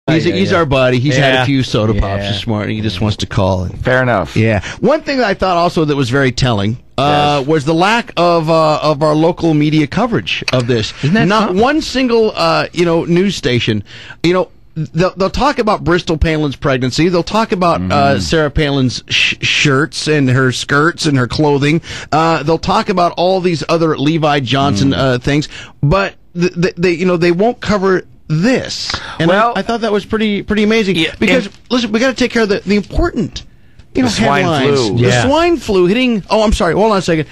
He's our buddy. He's had a few soda pops this morning. He just wants to call. Fair enough. Yeah. One thing that I thought also that was very telling was the lack of our local media coverage of this. Isn't that Not something? one single news station. They'll talk about Bristol Palin's pregnancy. They'll talk about Sarah Palin's shirts and her skirts and her clothing. They'll talk about all these other Levi Johnson things, but they won't cover this. And I thought that was pretty amazing. Yeah, because listen, we got to take care of the important swine headlines. flu. The swine flu hitting. Oh, I'm sorry. Hold on a second.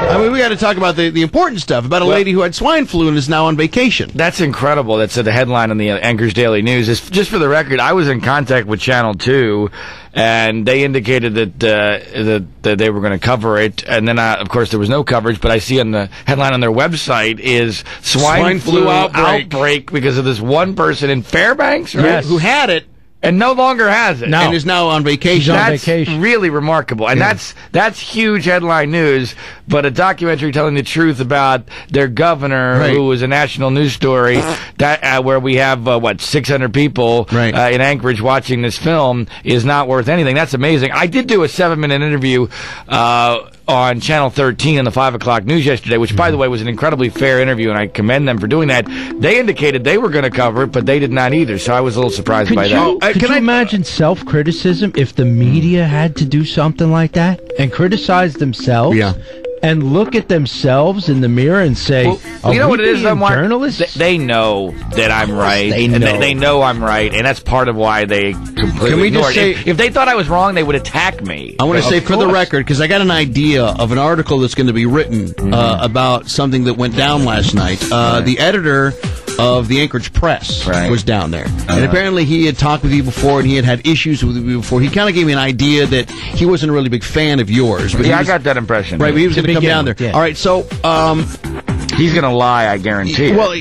I mean, we got to talk about the important stuff, about a lady who had swine flu and is now on vacation. That's incredible. That's the headline in the Anchorage Daily News. Just for the record, I was in contact with Channel 2, and they indicated that they were going to cover it, and then, of course, there was no coverage, but I see on the headline on their website is swine flu outbreak because of this one person in Fairbanks, right? Yes. Who had it. And no longer has it. No. And is now on vacation. That's really remarkable. And that's huge headline news, but a documentary telling the truth about their governor, who was a national news story, that where we have, 600 people in Anchorage watching this film, is not worth anything. That's amazing. I did do a 7-minute interview on Channel 13 in the 5 o'clock news yesterday, which, by the way, was an incredibly fair interview, and I commend them for doing that. They indicated they were going to cover it, but they did not either, so I was a little surprised by that. Could you imagine self-criticism if the media had to do something like that and criticize themselves? Yeah. And look at themselves in the mirror and say, you know what it is, journalists? They know that I'm right. They know I'm right, and that's part of why they completely ignore it. If they thought I was wrong, they would attack me. I want to say, for the record, because I got an idea of an article that's going to be written about something that went down last night. The editor of the Anchorage Press was down there. And apparently he had talked with you before, and he had issues with you before. He kind of gave me an idea that he wasn't a really big fan of yours. But I got that impression. Right, but he was going to come down there. Yeah. All right, so he's going to lie, I guarantee. Well,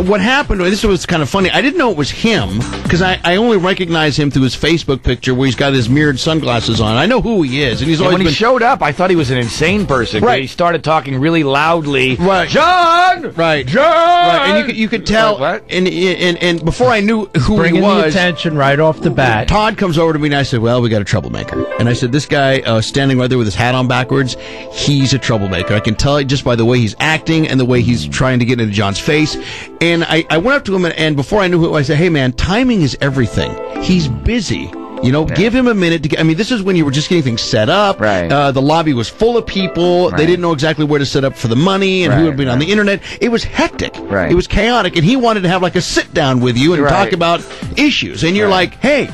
what happened, this was kind of funny. I didn't know it was him, because I only recognize him through his Facebook picture where he's got his mirrored sunglasses on. I know who he is, and he's always when he showed up, I thought he was an insane person. Right. He started talking really loudly. Right. John! Right. John! Right. And you could tell, and before I knew who he was. Bringing the attention right off the bat. Todd comes over to me, and I said, well, we got a troublemaker. And I said, this guy standing right there with his hat on backwards, he's a troublemaker. I can tell it just by the way he's acting and the way he's trying to get into John's face. And I went up to him, and before I knew who, I said, hey, man, timing is everything. He's busy. Give him a minute to get. I mean, this is when you were just getting things set up. Right. The lobby was full of people. Right. They didn't know exactly where to set up for the money and who had been on the internet. It was hectic. Right. It was chaotic, and he wanted to have like a sit down with you and talk about issues. And you're like, hey,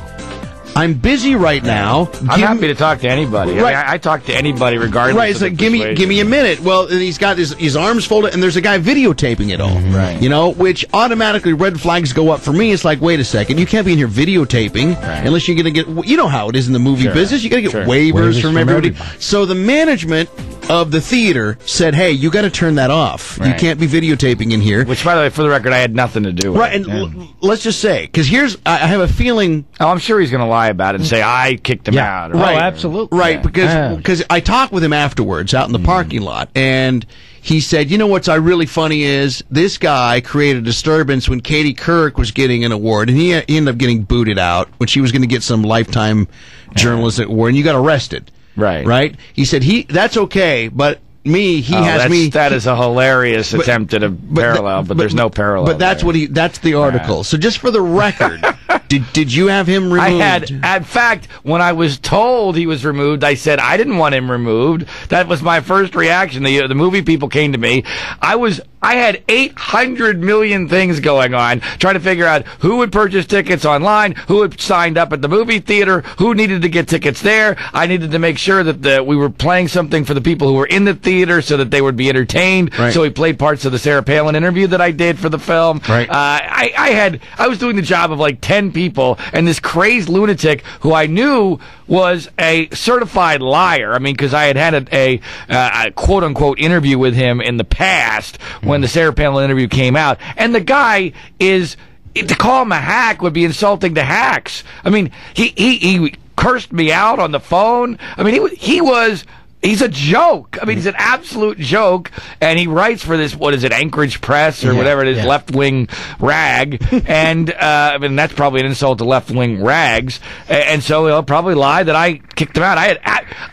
I'm busy right now. I'm happy to talk to anybody. Right. I mean, I talk to anybody regardless. Right. It's like, give me a minute. Well, he's got his arms folded, and there's a guy videotaping it all. Right. Which automatically red flags go up for me. It's like, wait a second, you can't be in here videotaping unless you're going to get. You know how it is in the movie business. You got to get waivers from everybody. So the management of the theater said, hey, you got to turn that off. You can't be videotaping in here. Which, by the way, for the record, I had nothing to do with. Right. And let's just say, because I have a feeling. Oh, I'm sure he's going to lie about it and say I kicked him out. Right. Oh, absolutely. Right, because I talked with him afterwards out in the parking lot, and he said, you know what's really funny is this guy created a disturbance when Katie Couric was getting an award, and he ended up getting booted out when she was going to get some Lifetime Journalism award, and you got arrested. Right. Right? He said, that's okay, but he has me. That is a hilarious attempt at a parallel, but there's no parallel. But that's that's the article. So just for the record, did you have him removed? In fact, when I was told he was removed, I said I didn't want him removed. That was my first reaction. The movie people came to me. I had 800 million things going on, trying to figure out who would purchase tickets online, who had signed up at the movie theater, who needed to get tickets there. I needed to make sure that we were playing something for the people who were in the theater so that they would be entertained. Right. So we played parts of the Sarah Palin interview that I did for the film. Right. I was doing the job of like 10 people, and this crazed lunatic who I knew was a certified liar. I mean, because I had a quote-unquote interview with him in the past when the Sarah Palin interview came out. And the guy is, to call him a hack would be insulting to hacks. I mean, he cursed me out on the phone. I mean, he was He's a joke. I mean, he's an absolute joke, and he writes for this, what is it, Anchorage Press or whatever it is, left-wing rag, and I mean, that's probably an insult to left-wing rags, and so he'll probably lie that I kicked him out. I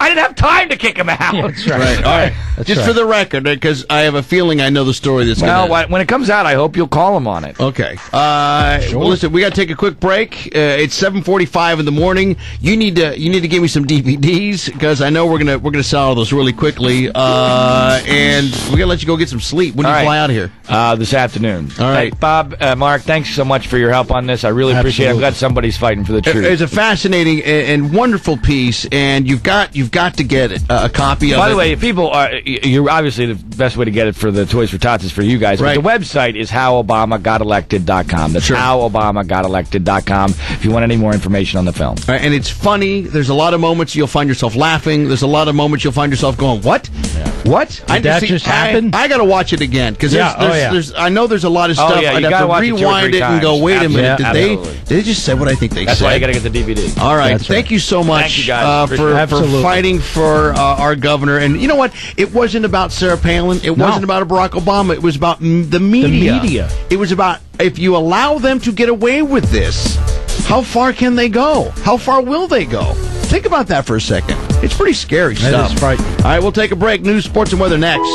didn't have time to kick him out. Yeah, that's right. All right. Just for the record, because I have a feeling I know the story that's going to... Well, when it comes out, I hope you'll call him on it. Okay. Well, listen, we got to take a quick break. It's 7:45 in the morning. You need to give me some DVDs because I know we're gonna sell all those really quickly. And we gotta let you go get some sleep. When do you fly out of here? This afternoon. All right, hey, Bob, Mark, thanks so much for your help on this. I really appreciate it. I'm glad somebody's fighting for the truth. It's a fascinating and wonderful piece, and you've got to get it, a copy of it. By the way, if people are, you're obviously the best way to get it for the Toys for Tots is for you guys. Right. But the website is howobamagotelected.com. That's howobamagotelected.com if you want any more information on the film. All right, and it's funny. There's a lot of moments you'll find yourself laughing. There's a lot of moments you'll find yourself going, "What? What? Did that just happen?" I got to watch it again because I know there's a lot of stuff. I'd have to rewind it and go, "Wait a minute, did they just say what I think they said?" That's why you got to get the DVD. All right, thank you so much. Thank you guys. For fighting for our governor. And you know what? It wasn't about Sarah Palin. It wasn't about Barack Obama. It was about the media. It was about if you allow them to get away with this, how far can they go? How far will they go? Think about that for a second. It's pretty scary stuff. That is frightening. All right, we'll take a break. News, sports, and weather next.